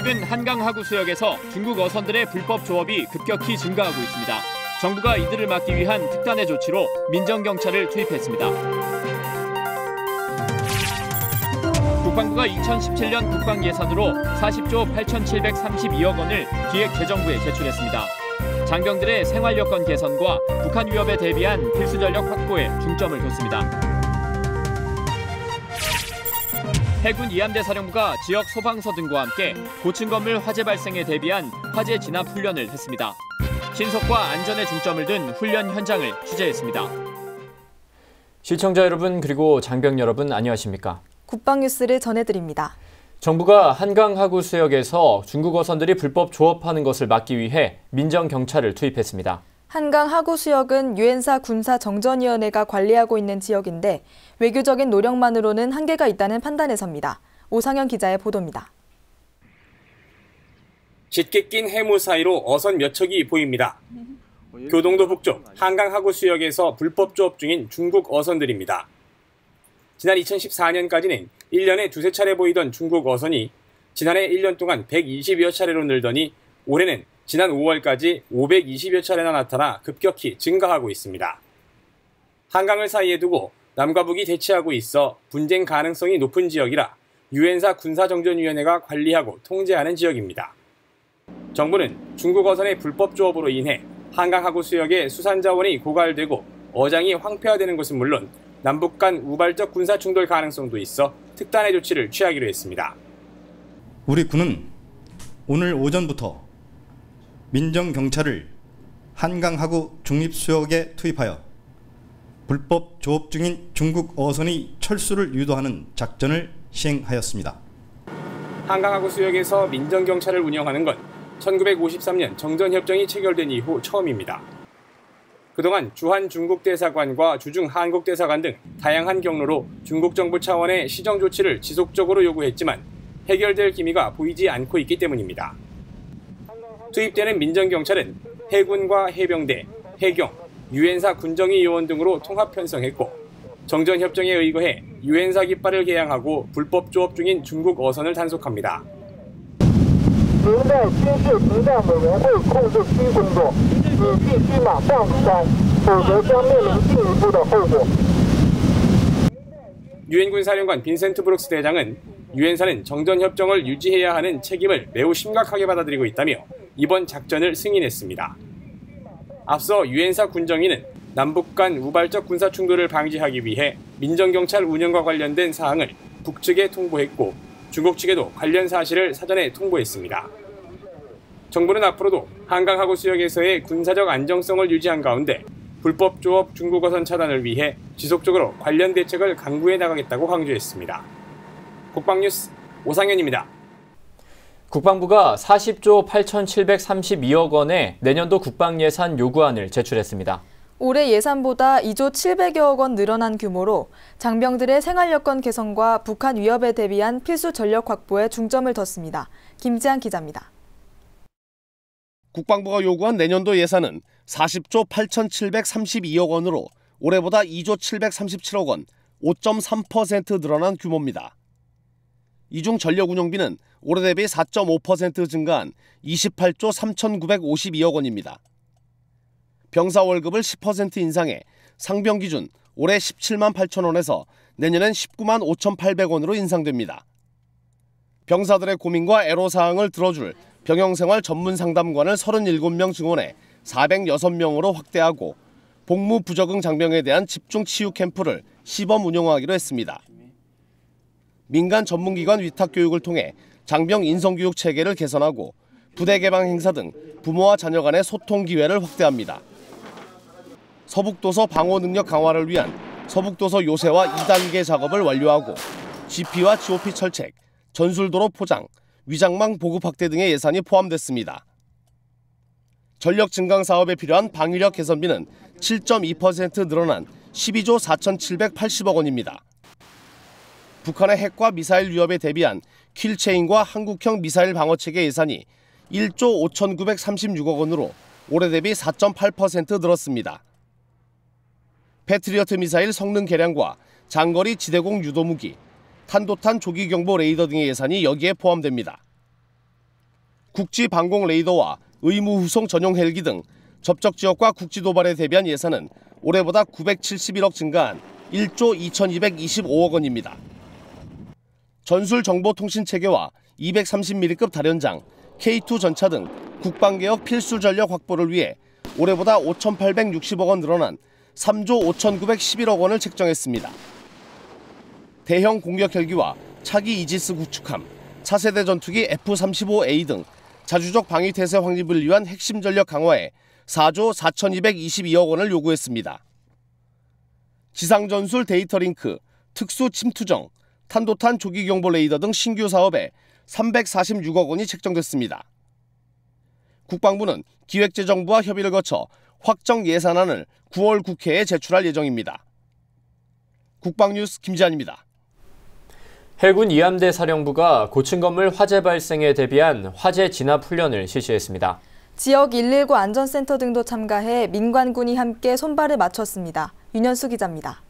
최근 한강 하구 수역에서 중국 어선들의 불법 조업이 급격히 증가하고 있습니다. 정부가 이들을 막기 위한 특단의 조치로 민정경찰을 투입했습니다. 국방부가 2017년 국방 예산으로 40조 8,732억 원을 기획재정부에 제출했습니다. 장병들의 생활 여건 개선과 북한 위협에 대비한 필수 전력 확보에 중점을 뒀습니다. 해군 이함대 사령부가 지역 소방서 등과 함께 고층 건물 화재 발생에 대비한 화재 진압 훈련을 했습니다. 신속과 안전에 중점을 둔 훈련 현장을 취재했습니다. 시청자 여러분 그리고 장병 여러분 안녕하십니까? 국방뉴스를 전해드립니다. 정부가 한강 하구 수역에서 중국 어선들이 불법 조업하는 것을 막기 위해 민정경찰을 투입했습니다. 한강 하구 수역은 유엔사 군사정전위원회가 관리하고 있는 지역인데 외교적인 노력만으로는 한계가 있다는 판단에 섭니다. 오상현 기자의 보도입니다. 짙게 낀 해무 사이로 어선 몇 척이 보입니다. 교동도 북쪽 한강 하구 수역에서 불법 조업 중인 중국 어선들입니다. 지난 2014년까지는 1년에 두세 차례 보이던 중국 어선이 지난해 1년 동안 120여 차례로 늘더니 올해는 지난 5월까지 520여 차례나 나타나 급격히 증가하고 있습니다. 한강을 사이에 두고 남과 북이 대치하고 있어 분쟁 가능성이 높은 지역이라 유엔사 군사정전위원회가 관리하고 통제하는 지역입니다. 정부는 중국 어선의 불법 조업으로 인해 한강 하구 수역의 수산자원이 고갈되고 어장이 황폐화되는 것은 물론 남북 간 우발적 군사 충돌 가능성도 있어 특단의 조치를 취하기로 했습니다. 우리 군은 오늘 오전부터 민정경찰을 한강 하구 중립수역에 투입하여 불법 조업 중인 중국 어선의 철수를 유도하는 작전을 시행하였습니다. 한강 하구 수역에서 민정경찰을 운영하는 건 1953년 정전협정이 체결된 이후 처음입니다. 그동안 주한 중국 대사관과 주중 한국 대사관 등 다양한 경로로 중국 정부 차원의 시정 조치를 지속적으로 요구했지만 해결될 기미가 보이지 않고 있기 때문입니다. 투입되는 민정경찰은 해군과 해병대, 해경, 유엔사 군정위 요원 등으로 통합 편성했고 정전협정에 의거해 유엔사 깃발을 개양하고 불법 조업 중인 중국 어선을 단속합니다. 유엔군 사령관 빈센트 브룩스 대장은 유엔사는 정전협정을 유지해야 하는 책임을 매우 심각하게 받아들이고 있다며 이번 작전을 승인했습니다. 앞서 유엔사 군정위는 남북 간 우발적 군사 충돌을 방지하기 위해 민정경찰 운영과 관련된 사항을 북측에 통보했고 중국 측에도 관련 사실을 사전에 통보했습니다. 정부는 앞으로도 한강 하구 수역에서의 군사적 안정성을 유지한 가운데 불법 조업 중국 어선 차단을 위해 지속적으로 관련 대책을 강구해 나가겠다고 강조했습니다. 국방뉴스 오상현입니다. 국방부가 40조 8,732억 원의 내년도 국방예산 요구안을 제출했습니다. 올해 예산보다 2조 700여억 원 늘어난 규모로 장병들의 생활 여건 개선과 북한 위협에 대비한 필수 전력 확보에 중점을 뒀습니다. 김지한 기자입니다. 국방부가 요구한 내년도 예산은 40조 8,732억 원으로 올해보다 2조 737억 원, 5.3% 늘어난 규모입니다. 이 중 전력운용비는 올해 대비 4.5% 증가한 28조 3,952억 원입니다. 병사 월급을 10% 인상해 상병 기준 올해 17만 8천 원에서 내년엔 19만 5,800원으로 인상됩니다. 병사들의 고민과 애로사항을 들어줄 병영생활 전문 상담관을 37명 증원해 406명으로 확대하고 복무 부적응 장병에 대한 집중 치유 캠프를 시범 운영하기로 했습니다. 민간 전문기관 위탁 교육을 통해 장병 인성교육 체계를 개선하고 부대 개방 행사 등 부모와 자녀 간의 소통 기회를 확대합니다. 서북도서 방호 능력 강화를 위한 서북도서 요새화 2단계 작업을 완료하고 GP와 GOP 철책, 전술도로 포장, 위장망 보급 확대 등의 예산이 포함됐습니다. 전력 증강 사업에 필요한 방위력 개선비는 7.2% 늘어난 12조 4,780억 원입니다. 북한의 핵과 미사일 위협에 대비한 퀼체인과 한국형 미사일 방어체계 예산이 1조 5,936억 원으로 올해 대비 4.8% 늘었습니다. 패트리어트 미사일 성능 개량과 장거리 지대공 유도무기, 탄도탄 조기경보 레이더 등의 예산이 여기에 포함됩니다. 국지 방공 레이더와 의무 후송 전용 헬기 등 접촉 지역과 국지 도발에 대비한 예산은 올해보다 971억 증가한 1조 2225억 원입니다. 전술 정보통신 체계와 230mm급 다련장, K2 전차 등 국방개혁 필수 전력 확보를 위해 올해보다 5,860억 원 늘어난 3조 5,911억 원을 책정했습니다. 대형 공격 헬기와 차기 이지스 구축함, 차세대 전투기 F-35A 등 자주적 방위 태세 확립을 위한 핵심 전력 강화에 4조 4,222억 원을 요구했습니다. 지상전술 데이터 링크, 특수 침투정, 탄도탄 조기 경보 레이더 등 신규 사업에 346억 원이 책정됐습니다. 국방부는 기획재정부와 협의를 거쳐 확정 예산안을 9월 국회에 제출할 예정입니다. 국방뉴스 김지한입니다. 해군 이함대 사령부가 고층 건물 화재 발생에 대비한 화재 진압 훈련을 실시했습니다. 지역 119 안전센터 등도 참가해 민관군이 함께 손발을 맞췄습니다. 윤현수 기자입니다.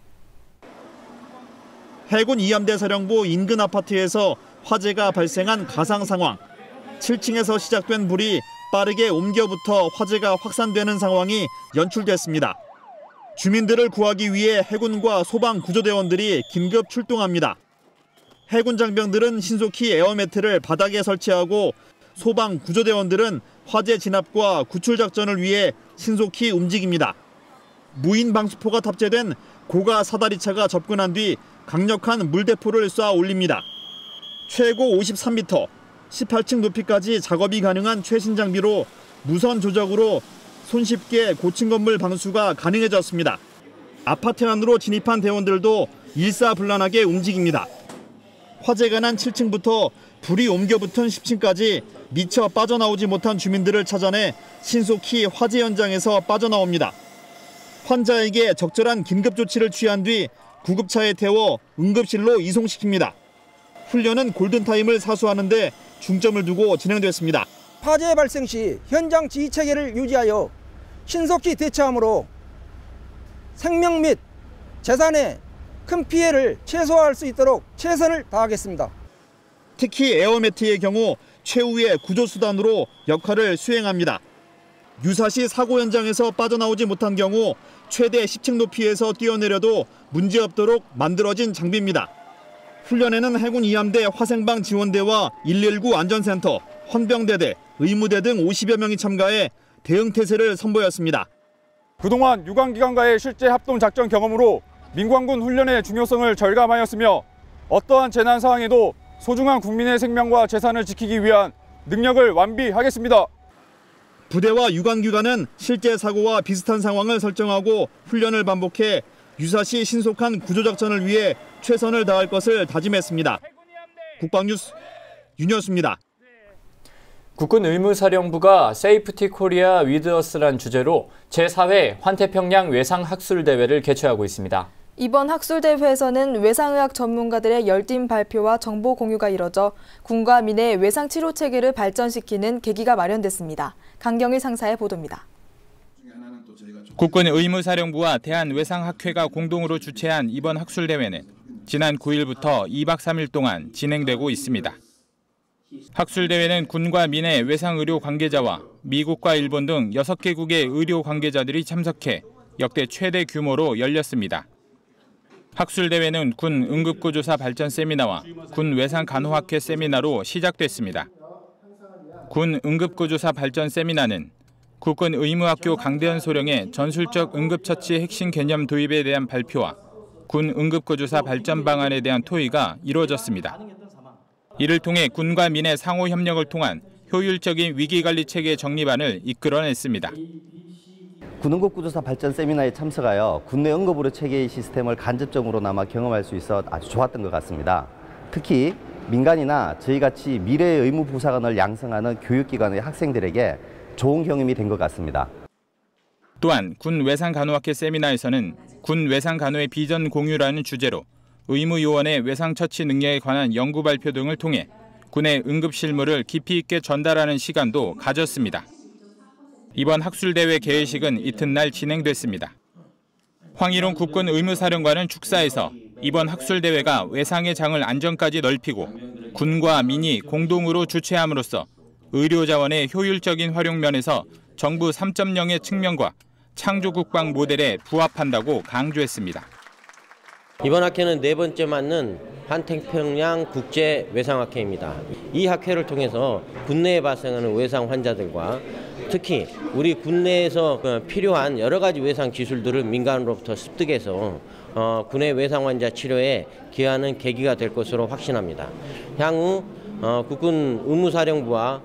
해군 이함대 사령부 인근 아파트에서 화재가 발생한 가상 상황. 7층에서 시작된 불이 빠르게 옮겨붙어 화재가 확산되는 상황이 연출됐습니다. 주민들을 구하기 위해 해군과 소방구조대원들이 긴급 출동합니다. 해군 장병들은 신속히 에어매트를 바닥에 설치하고 소방구조대원들은 화재 진압과 구출 작전을 위해 신속히 움직입니다. 무인 방수포가 탑재된 고가 사다리차가 접근한 뒤 강력한 물대포를 쏴 올립니다. 최고 53m, 18층 높이까지 작업이 가능한 최신 장비로 무선 조작으로 손쉽게 고층 건물 방수가 가능해졌습니다. 아파트 안으로 진입한 대원들도 일사불란하게 움직입니다. 화재가 난 7층부터 불이 옮겨붙은 10층까지 미처 빠져나오지 못한 주민들을 찾아내 신속히 화재 현장에서 빠져나옵니다. 환자에게 적절한 긴급 조치를 취한 뒤 구급차에 태워 응급실로 이송시킵니다. 훈련은 골든타임을 사수하는 데 중점을 두고 진행됐습니다. 화재 발생 시 현장 지휘 체계를 유지하여 신속히 대처함으로 생명 및 재산에 큰 피해를 최소화할 수 있도록 최선을 다하겠습니다. 특히 에어매트의 경우 최후의 구조수단으로 역할을 수행합니다. 유사시 사고 현장에서 빠져나오지 못한 경우 최대 10층 높이에서 뛰어내려도 문제없도록 만들어진 장비입니다. 훈련에는 해군 이함대 화생방 지원대와 119 안전센터, 헌병대대, 의무대 등 50여 명이 참가해 대응태세를 선보였습니다. 그동안 유관기관과의 실제 합동작전 경험으로 민관군 훈련의 중요성을 절감하였으며 어떠한 재난 상황에도 소중한 국민의 생명과 재산을 지키기 위한 능력을 완비하겠습니다. 부대와 유관기관은 실제 사고와 비슷한 상황을 설정하고 훈련을 반복해 유사시 신속한 구조작전을 위해 최선을 다할 것을 다짐했습니다. 국방뉴스 윤현수입니다. 국군 의무사령부가 세이프티 코리아 위드 어스란 주제로 제4회 환태평양 외상학술대회를 개최하고 있습니다. 이번 학술대회에서는 외상의학 전문가들의 열띤 발표와 정보 공유가 이뤄져 군과 민의 외상치료 체계를 발전시키는 계기가 마련됐습니다. 강경일 상사의 보도입니다. 국군 의무사령부와 대한외상학회가 공동으로 주최한 이번 학술대회는 지난 9일부터 2박 3일 동안 진행되고 있습니다. 학술대회는 군과 민의 외상의료 관계자와 미국과 일본 등 6개국의 의료 관계자들이 참석해 역대 최대 규모로 열렸습니다. 학술대회는 군 응급구조사 발전 세미나와 군 외상간호학회 세미나로 시작됐습니다. 군 응급구조사 발전 세미나는 국군 의무학교 강대현 소령의 전술적 응급처치 핵심 개념 도입에 대한 발표와 군 응급구조사 발전 방안에 대한 토의가 이루어졌습니다. 이를 통해 군과 민의 상호 협력을 통한 효율적인 위기관리 체계 정립안을 이끌어냈습니다. 군응급구조사 발전 세미나에 참석하여 군내 응급의료 체계의 시스템을 간접적으로나마 경험할 수 있어 아주 좋았던 것 같습니다. 특히 민간이나 저희같이 미래의 의무부사관을 양성하는 교육기관의 학생들에게 좋은 경험이 된 것 같습니다. 또한 군 외상간호학회 세미나에서는 군 외상간호의 비전 공유라는 주제로 의무요원의 외상처치 능력에 관한 연구 발표 등을 통해 군의 응급실무를 깊이 있게 전달하는 시간도 가졌습니다. 이번 학술대회 개회식은 이튿날 진행됐습니다. 황일홍 국군 의무사령관은 축사에서 이번 학술대회가 외상의 장을 안전까지 넓히고 군과 민이 공동으로 주최함으로써 의료 자원의 효율적인 활용 면에서 정부 3.0의 측면과 창조 국방 모델에 부합한다고 강조했습니다. 이번 학회는 네 번째 맞는 한태평양 국제 외상학회입니다. 이 학회를 통해서 국내에 발생하는 외상 환자들과 특히 우리 국내에서 필요한 여러 가지 외상 기술들을 민간으로부터 습득해서 국내 외상 환자 치료에 기여하는 계기가 될 것으로 확신합니다. 향후 국군 의무사령부와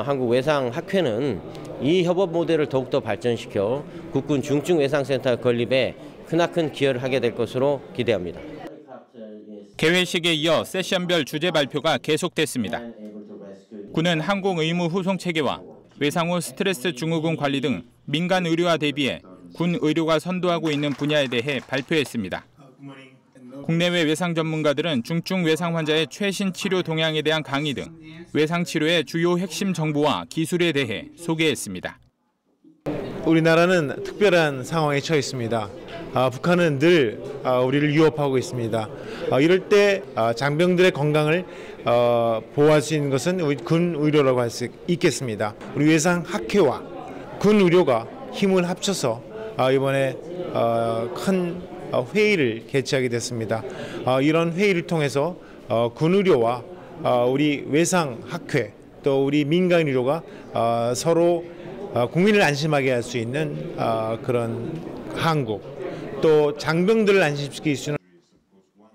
한국외상학회는 이 협업 모델을 더욱더 발전시켜 국군 중증외상센터 건립에 크나큰 기여를 하게 될 것으로 기대합니다. 개회식에 이어 세션별 주제 발표가 계속됐습니다. 군은 항공 의무 후송 체계와 외상 후 스트레스 증후군 관리 등 민간 의료와 대비해 군 의료가 선도하고 있는 분야에 대해 발표했습니다. 국내외 외상 전문가들은 중증 외상 환자의 최신 치료 동향에 대한 강의 등 외상 치료의 주요 핵심 정보와 기술에 대해 소개했습니다. 우리나라는 특별한 상황에 처해 있습니다. 북한은 늘 우리를 위협하고 있습니다. 이럴 때 장병들의 건강을 보호할 수 있는 것은 우리 군 의료라고 할 수 있겠습니다. 우리 외상학회와 군 의료가 힘을 합쳐서 이번에 큰 회의를 개최하게 됐습니다. 이런 회의를 통해서 군 의료와 우리 외상학회 또 우리 민간 의료가 서로 국민을 안심하게 할 수 있는 그런 항공 또 장병들을 안심시킬 수 있는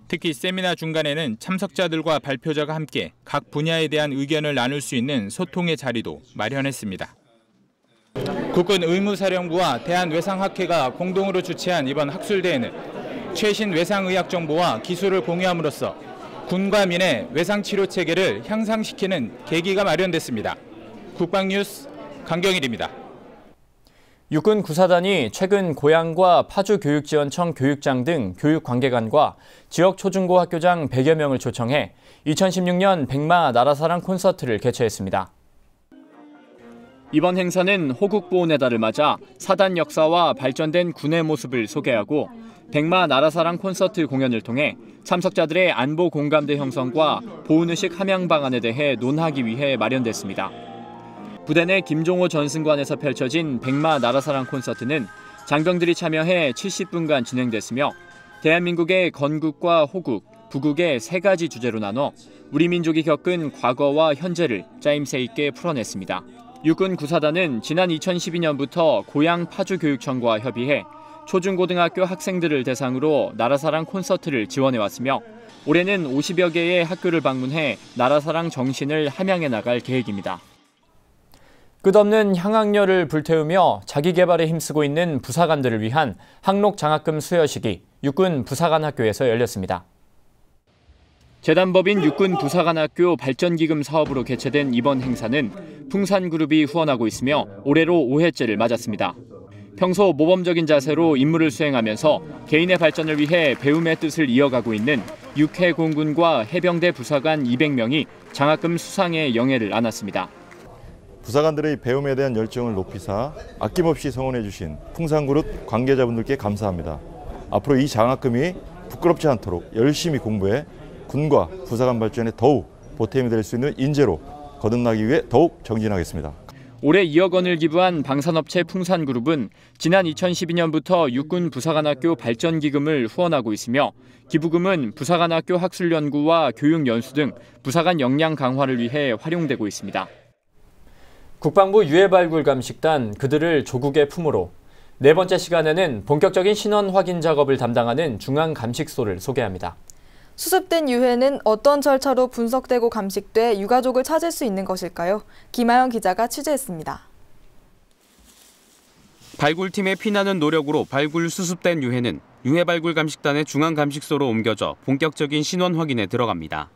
특히 세미나 중간에는 참석자들과 발표자가 함께 각 분야에 대한 의견을 나눌 수 있는 소통의 자리도 마련했습니다. 국군 의무사령부와 대한외상학회가 공동으로 주최한 이번 학술대회는 최신 외상의학 정보와 기술을 공유함으로써 군과 민의 외상치료 체계를 향상시키는 계기가 마련됐습니다. 국방뉴스 강경일입니다. 육군 구사단이 최근 고양과 파주교육지원청 교육장 등 교육관계관과 지역 초중고 학교장 100여 명을 초청해 2016년 백마 나라사랑 콘서트를 개최했습니다. 이번 행사는 호국보훈의 달을 맞아 사단 역사와 발전된 군의 모습을 소개하고 백마 나라사랑 콘서트 공연을 통해 참석자들의 안보 공감대 형성과 보훈의식 함양 방안에 대해 논하기 위해 마련됐습니다. 부대 내 김종호 전승관에서 펼쳐진 백마 나라사랑 콘서트는 장병들이 참여해 70분간 진행됐으며 대한민국의 건국과 호국, 부국의 세 가지 주제로 나눠 우리 민족이 겪은 과거와 현재를 짜임새 있게 풀어냈습니다. 육군 구사단은 지난 2012년부터 고양 파주교육청과 협의해 초중고등학교 학생들을 대상으로 나라사랑 콘서트를 지원해왔으며 올해는 50여 개의 학교를 방문해 나라사랑 정신을 함양해 나갈 계획입니다. 끝없는 향학열을 불태우며 자기개발에 힘쓰고 있는 부사관들을 위한 항록장학금 수여식이 육군 부사관학교에서 열렸습니다. 재단법인 육군 부사관학교 발전기금 사업으로 개최된 이번 행사는 풍산그룹이 후원하고 있으며 올해로 5회째를 맞았습니다. 평소 모범적인 자세로 임무를 수행하면서 개인의 발전을 위해 배움의 뜻을 이어가고 있는 육해 공군과 해병대 부사관 200명이 장학금 수상의 영예를 안았습니다. 부사관들의 배움에 대한 열정을 높이사 아낌없이 성원해 주신 풍산그룹 관계자분들께 감사합니다. 앞으로 이 장학금이 부끄럽지 않도록 열심히 공부해 군과 부사관 발전에 더욱 보탬이 될 수 있는 인재로 거듭나기 위해 더욱 정진하겠습니다. 올해 2억 원을 기부한 방산업체 풍산그룹은 지난 2012년부터 육군 부사관학교 발전기금을 후원하고 있으며 기부금은 부사관학교 학술연구와 교육연수 등 부사관 역량 강화를 위해 활용되고 있습니다. 국방부 유해발굴감식단 그들을 조국의 품으로 네 번째 시간에는 본격적인 신원 확인 작업을 담당하는 중앙감식소를 소개합니다. 수습된 유해는 어떤 절차로 분석되고 감식돼 유가족을 찾을 수 있는 것일까요? 김하영 기자가 취재했습니다. 발굴팀의 피나는 노력으로 발굴 수습된 유해는 유해발굴감식단의 중앙감식소로 옮겨져 본격적인 신원 확인에 들어갑니다.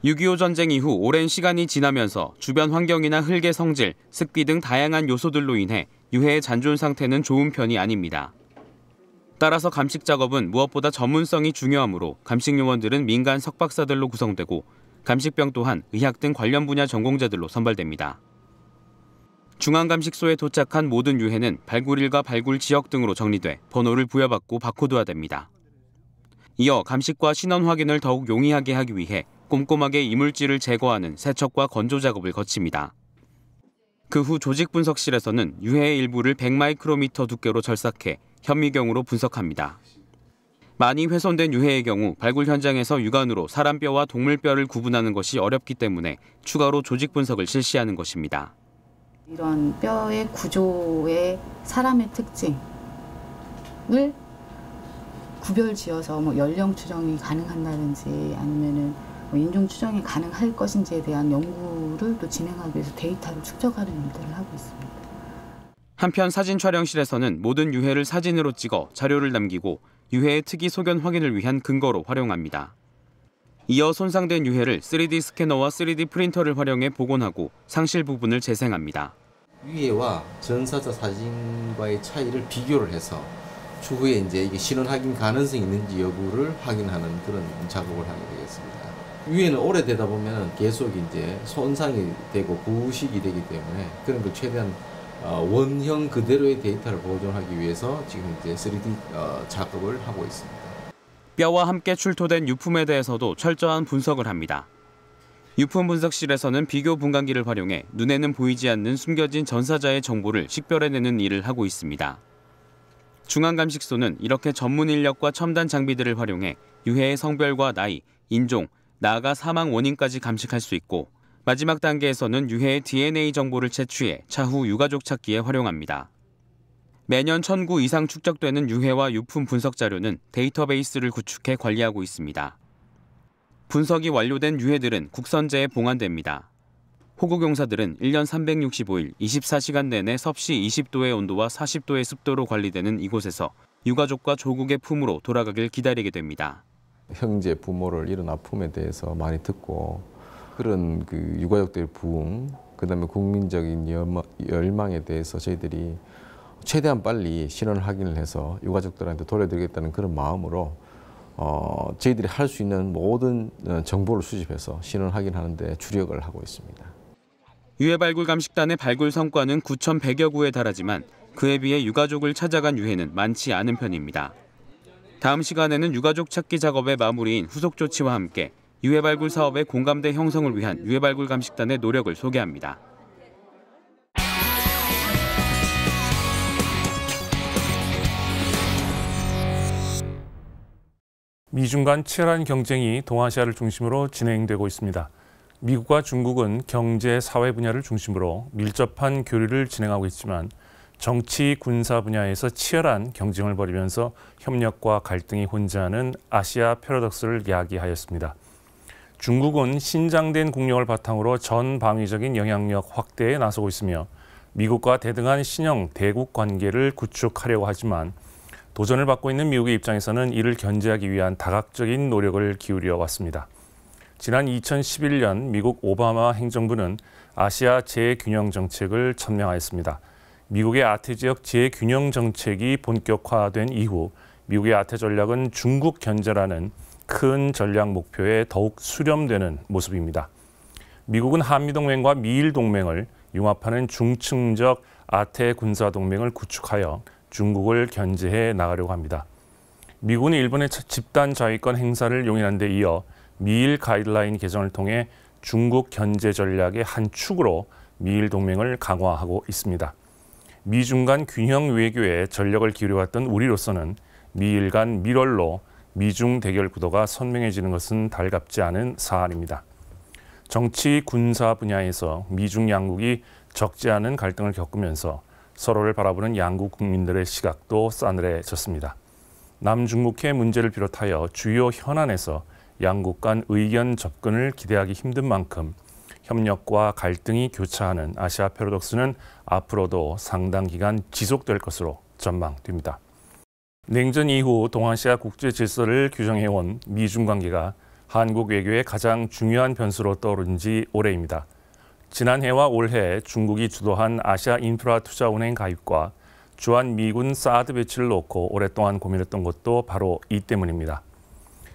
6.25 전쟁 이후 오랜 시간이 지나면서 주변 환경이나 흙의 성질, 습기 등 다양한 요소들로 인해 유해의 잔존 상태는 좋은 편이 아닙니다. 따라서 감식 작업은 무엇보다 전문성이 중요하므로 감식 요원들은 민간 석박사들로 구성되고 감식병 또한 의학 등 관련 분야 전공자들로 선발됩니다. 중앙감식소에 도착한 모든 유해는 발굴일과 발굴 지역 등으로 정리돼 번호를 부여받고 바코드화됩니다. 이어 감식과 신원 확인을 더욱 용이하게 하기 위해 꼼꼼하게 이물질을 제거하는 세척과 건조 작업을 거칩니다. 그 후 조직 분석실에서는 유해의 일부를 100마이크로미터 두께로 절삭해 현미경으로 분석합니다. 많이 훼손된 유해의 경우 발굴 현장에서 육안으로 사람 뼈와 동물 뼈를 구분하는 것이 어렵기 때문에 추가로 조직 분석을 실시하는 것입니다. 이런 뼈의 구조의 사람의 특징을 구별지어서 연령 추정이 가능한다든지 아니면은 인종 추정이 가능할 것인지에 대한 연구를 또 진행하기 위해서 데이터를 축적하는 일들을 하고 있습니다. 한편 사진 촬영실에서는 모든 유해를 사진으로 찍어 자료를 남기고 유해의 특이 소견 확인을 위한 근거로 활용합니다. 이어 손상된 유해를 3D 스캐너와 3D 프린터를 활용해 복원하고 상실 부분을 재생합니다. 유해와 전사자 사진과의 차이를 비교를 해서 추후에 이게 신원 확인 가능성이 있는지 여부를 확인하는 그런 작업을 하게 되겠습니다. 유해는 오래되다 보면 계속 손상이 되고 부식이 되기 때문에 그런 걸 최대한 원형 그대로의 데이터를 보존하기 위해서 지금 3D 작업을 하고 있습니다. 뼈와 함께 출토된 유품에 대해서도 철저한 분석을 합니다. 유품 분석실에서는 비교 분광기를 활용해 눈에는 보이지 않는 숨겨진 전사자의 정보를 식별해내는 일을 하고 있습니다. 중앙감식소는 이렇게 전문 인력과 첨단 장비들을 활용해 유해의 성별과 나이, 인종, 나아가 사망 원인까지 감식할 수 있고 마지막 단계에서는 유해의 DNA 정보를 채취해 차후 유가족 찾기에 활용합니다. 매년 1000구 이상 축적되는 유해와 유품 분석 자료는 데이터베이스를 구축해 관리하고 있습니다. 분석이 완료된 유해들은 국선재에 봉안됩니다. 호구경사들은 1년 365일 24시간 내내 섭씨 20도의 온도와 40도의 습도로 관리되는 이곳에서 유가족과 조국의 품으로 돌아가길 기다리게 됩니다. 형제, 부모를 잃은 아픔에 대해서 많이 듣고 그런 유가족들의 부흥, 그다음에 국민적인 열망에 대해서 저희들이 최대한 빨리 신원 확인을 해서 유가족들한테 돌려드리겠다는 그런 마음으로 저희들이 할 수 있는 모든 정보를 수집해서 신원 확인하는 데 주력을 하고 있습니다. 유해 발굴 감식단의 발굴 성과는 9,100여 구에 달하지만 그에 비해 유가족을 찾아간 유해는 많지 않은 편입니다. 다음 시간에는 유가족 찾기 작업의 마무리인 후속 조치와 함께 유해 발굴 사업의 공감대 형성을 위한 유해 발굴 감식단의 노력을 소개합니다. 미중 간 치열한 경쟁이 동아시아를 중심으로 진행되고 있습니다. 미국과 중국은 경제, 사회 분야를 중심으로 밀접한 교류를 진행하고 있지만 정치, 군사 분야에서 치열한 경쟁을 벌이면서 협력과 갈등이 혼재하는 아시아 패러독스를 야기하였습니다. 중국은 신장된 국력을 바탕으로 전 방위적인 영향력 확대에 나서고 있으며 미국과 대등한 신형 대국 관계를 구축하려고 하지만 도전을 받고 있는 미국의 입장에서는 이를 견제하기 위한 다각적인 노력을 기울여 왔습니다. 지난 2011년 미국 오바마 행정부는 아시아 재균형 정책을 천명하였습니다. 미국의 아태 지역 재균형 정책이 본격화된 이후 미국의 아태 전략은 중국 견제라는 큰 전략 목표에 더욱 수렴되는 모습입니다. 미국은 한미동맹과 미일동맹을 융합하는 중층적 아태 군사동맹을 구축하여 중국을 견제해 나가려고 합니다. 미국은 일본의 집단 자위권 행사를 용인한 데 이어 미일 가이드라인 개정을 통해 중국 견제 전략의 한 축으로 미일 동맹을 강화하고 있습니다. 미중 간 균형 외교에 전력을 기울여왔던 우리로서는 미일 간 밀월로 미중 대결 구도가 선명해지는 것은 달갑지 않은 사안입니다. 정치, 군사 분야에서 미중 양국이 적지 않은 갈등을 겪으면서 서로를 바라보는 양국 국민들의 시각도 싸늘해졌습니다. 남중국해 문제를 비롯하여 주요 현안에서 양국 간 의견 접근을 기대하기 힘든 만큼 협력과 갈등이 교차하는 아시아 패러독스는 앞으로도 상당 기간 지속될 것으로 전망됩니다. 냉전 이후 동아시아 국제 질서를 규정해온 미중 관계가 한국 외교의 가장 중요한 변수로 떠오른 지 오래입니다. 지난해와 올해 중국이 주도한 아시아 인프라 투자은행 가입과 주한 미군 사드 배치를 놓고 오랫동안 고민했던 것도 바로 이 때문입니다.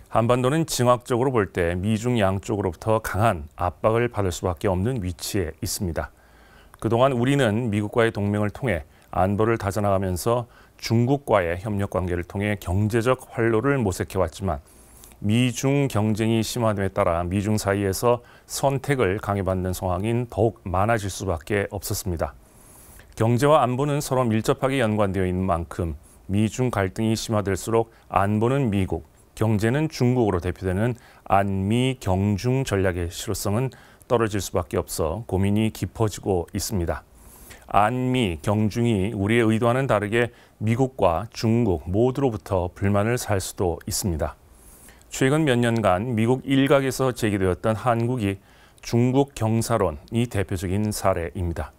한반도는 징악적으로 볼 때 미중 양쪽으로부터 강한 압박을 받을 수밖에 없는 위치에 있습니다. 그동안 우리는 미국과의 동맹을 통해 안보를 다져나가면서 중국과의 협력 관계를 통해 경제적 활로를 모색해왔지만 미중 경쟁이 심화됨에 따라 미중 사이에서 선택을 강요받는 상황인 더욱 많아질 수밖에 없었습니다. 경제와 안보는 서로 밀접하게 연관되어 있는 만큼 미중 갈등이 심화될수록 안보는 미국, 경제는 중국으로 대표되는 안미 경중 전략의 실효성은 떨어질 수밖에 없어 고민이 깊어지고 있습니다. 안미 경중이 우리의 의도와는 다르게 미국과 중국 모두로부터 불만을 살 수도 있습니다. 최근 몇 년간 미국 일각에서 제기되었던 한국이 중국 경사론이 대표적인 사례입니다.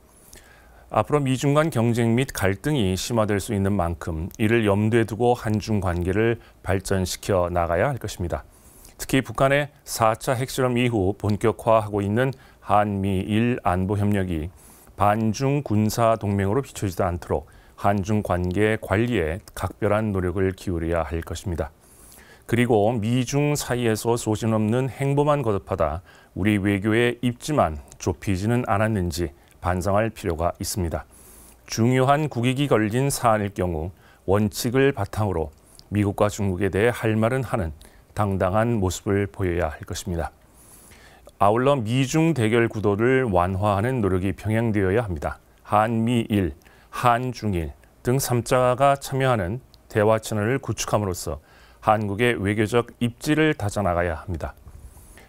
앞으로 미중 간 경쟁 및 갈등이 심화될 수 있는 만큼 이를 염두에 두고 한중 관계를 발전시켜 나가야 할 것입니다. 특히 북한의 4차 핵실험 이후 본격화하고 있는 한미일 안보협력이 반중 군사 동맹으로 비춰지지 않도록 한중 관계 관리에 각별한 노력을 기울여야 할 것입니다. 그리고 미중 사이에서 소신 없는 행보만 거듭하다 우리 외교의 입지만 좁히지는 않았는지 반성할 필요가 있습니다. 중요한 국익이 걸린 사안일 경우 원칙을 바탕으로 미국과 중국에 대해 할 말은 하는 당당한 모습을 보여야 할 것입니다. 아울러 미중 대결 구도를 완화하는 노력이 병행되어야 합니다. 한미일, 한중일 등 3자가 참여하는 대화 채널을 구축함으로써 한국의 외교적 입지를 다져나가야 합니다.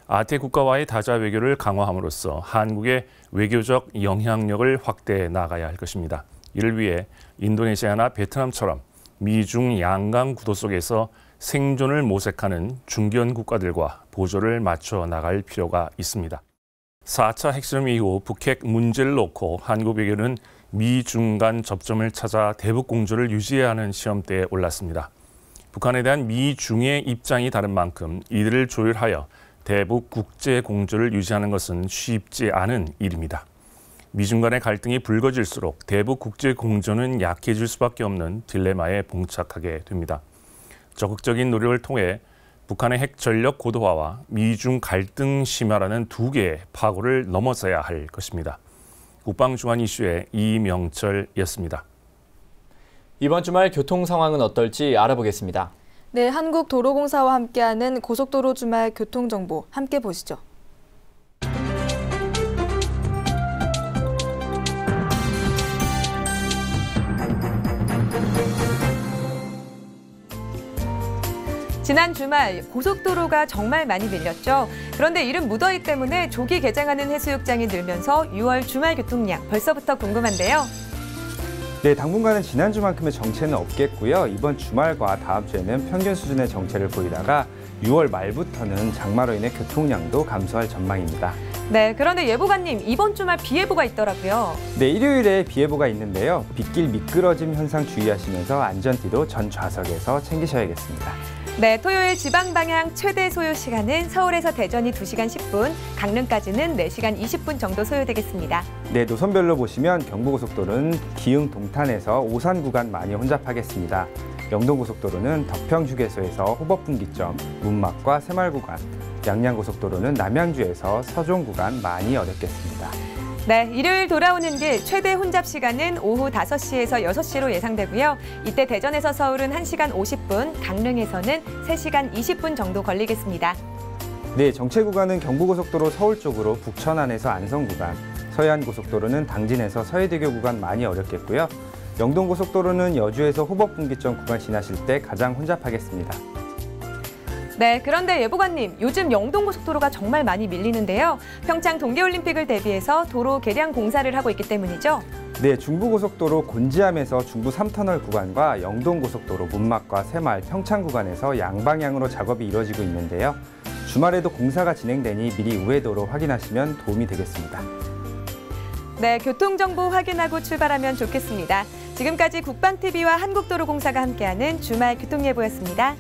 아태 국가와의 다자 외교를 강화함으로써 한국의 외교적 영향력을 확대해 나가야 할 것입니다. 이를 위해 인도네시아나 베트남처럼 미중 양강 구도 속에서 생존을 모색하는 중견 국가들과 보조를 맞춰 나갈 필요가 있습니다. 4차 핵실험 이후 북핵 문제를 놓고 한국 외교는 미중 간 접점을 찾아 대북 공조를 유지해야 하는 시험대에 올랐습니다. 북한에 대한 미중의 입장이 다른 만큼 이들을 조율하여 대북 국제 공조를 유지하는 것은 쉽지 않은 일입니다. 미중 간의 갈등이 불거질수록 대북 국제 공조는 약해질 수밖에 없는 딜레마에 봉착하게 됩니다. 적극적인 노력을 통해 북한의 핵 전력 고도화와 미중 갈등 심화라는 두 개의 파고를 넘어서야 할 것입니다. 국방중안 이슈의 이명철이었습니다. 이번 주말 교통 상황은 어떨지 알아보겠습니다. 네, 한국도로공사와 함께하는 고속도로 주말 교통정보 함께 보시죠. 지난 주말 고속도로가 정말 많이 밀렸죠. 그런데 이른 무더위 때문에 조기 개장하는 해수욕장이 늘면서 6월 주말 교통량 벌써부터 궁금한데요. 네, 당분간은 지난주만큼의 정체는 없겠고요. 이번 주말과 다음 주에는 평균 수준의 정체를 보이다가 6월 말부터는 장마로 인해 교통량도 감소할 전망입니다. 네, 그런데 예보관님, 이번 주말 비 예보가 있더라고요. 네, 일요일에 비 예보가 있는데요. 빗길 미끄러짐 현상 주의하시면서 안전띠도 전 좌석에서 챙기셔야겠습니다. 네, 토요일 지방 방향 최대 소요 시간은 서울에서 대전이 2시간 10분, 강릉까지는 4시간 20분 정도 소요되겠습니다. 네, 노선별로 보시면 경부고속도로는 기흥 동탄에서 오산 구간 많이 혼잡하겠습니다. 영동고속도로는 덕평휴게소에서 호법분기점, 문막과 새마을 구간, 양양고속도로는 남양주에서 서종 구간 많이 어렵겠습니다. 네, 일요일 돌아오는 길 최대 혼잡 시간은 오후 5시에서 6시로 예상되고요. 이때 대전에서 서울은 1시간 50분, 강릉에서는 3시간 20분 정도 걸리겠습니다. 네, 정체 구간은 경부고속도로 서울 쪽으로 북천안에서 안성 구간, 서해안고속도로는 당진에서 서해대교 구간 많이 어렵겠고요. 영동고속도로는 여주에서 호법분기점 구간 지나실 때 가장 혼잡하겠습니다. 네, 그런데 예보관님, 요즘 영동고속도로가 정말 많이 밀리는데요. 평창 동계올림픽을 대비해서 도로 개량 공사를 하고 있기 때문이죠? 네, 중부고속도로 곤지암에서 중부 3터널 구간과 영동고속도로 문막과 새마을, 평창 구간에서 양방향으로 작업이 이루어지고 있는데요. 주말에도 공사가 진행되니 미리 우회도로 확인하시면 도움이 되겠습니다. 네, 교통정보 확인하고 출발하면 좋겠습니다. 지금까지 국방TV와 한국도로공사가 함께하는 주말 교통예보였습니다.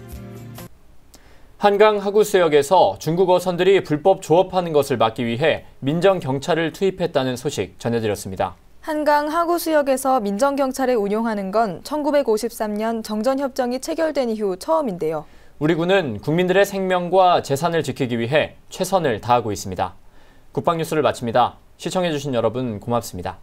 한강 하구수역에서 중국 어선들이 불법 조업하는 것을 막기 위해 민정경찰을 투입했다는 소식 전해드렸습니다. 한강 하구수역에서 민정경찰을 운용하는 건 1953년 정전협정이 체결된 이후 처음인데요. 우리 군은 국민들의 생명과 재산을 지키기 위해 최선을 다하고 있습니다. 국방뉴스를 마칩니다. 시청해주신 여러분 고맙습니다.